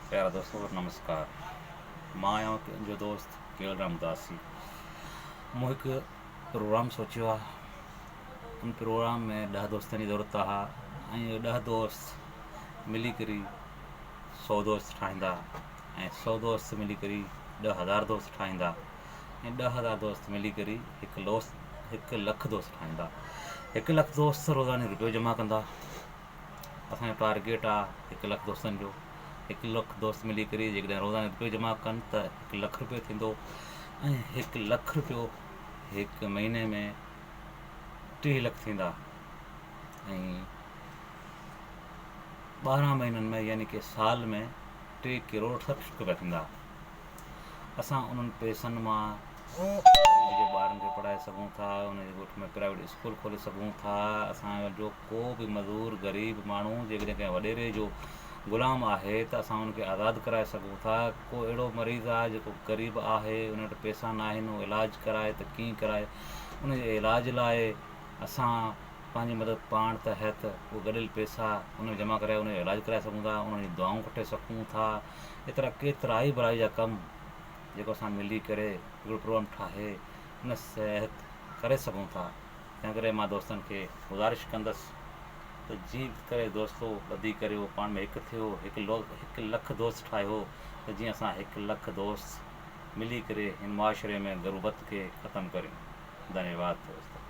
प्यारा दोस्तों नमस्कार। मां आहियां तुंहिंजो दोस्त केवल रामदासी। मूं हिकु प्रोग्राम सोचियो आहे। उन प्रोग्राम में 10 दोस्तनि जी ज़रूरत आहे ऐं इहे 10 दोस्त मिली करे 100 दोस्त ठाहींदा ऐं 100 दोस्त मिली करे 10,000 दोस्त ठाहींदा ऐं 10,000 दोस्त मिली करे 1 लख दोस्त ठाहींदा। 1 लख दोस्त रोज़ाने रुपयो जमा कंदा। असांजो टारगेट आहे 1 लख दोस्तनि जो। 1 लख दोस्त मिली करे जेकॾहिं रोज़ाने रुपयो जमा कनि त 1 लख रुपयो थींदो ऐं 1 लख रुपयो हिकु महीने में 3 लख थींदा ऐं 12 महीननि में यानी कि साल में 3 करोड़ 60 रुपया थींदा। असां उन्हनि पैसनि मां उनजे ॿारनि खे पढ़ाए सघूं था, उनजे ॻोठ में प्राइवेट स्कूल खोले सघूं था। असांजो को बि मज़दूर ग़रीब माण्हू जेकॾहिं कंहिं वॾेरे जो ग़ुलाम आहे त असां उनखे आज़ादु कराए सघूं था। को अहिड़ो मरीज़ आहे जेको ग़रीब आहे, उन वटि पैसा न आहिनि, उहो इलाजु कराए त कीअं कराए। उनजे इलाज लाइ असां पंहिंजी मदद पाण तहत उहे गॾियल पैसा उन जमा कराए उनजो इलाजु कराए सघूं था, उनजी दुआऊं कटे सघूं था। एतिरा केतिरा ई भलाई जा कमु जेको असां मिली करे हिकिड़ो प्रोग्राम ठाहे उन सिहत करे सघूं था। तंहिं करे मां दोस्तनि खे गुज़ारिश कंदसि त जीअं करे दोस्तो ॿधी करे उहो पाण में हिकु थियो, 1 लख दोस्त ठाहियो त जीअं असां 1 लख दोस्त मिली करे हिन मुआशरे में ग़ुरबत खे ख़तमु करियूं। धन्यवाद दोस्त।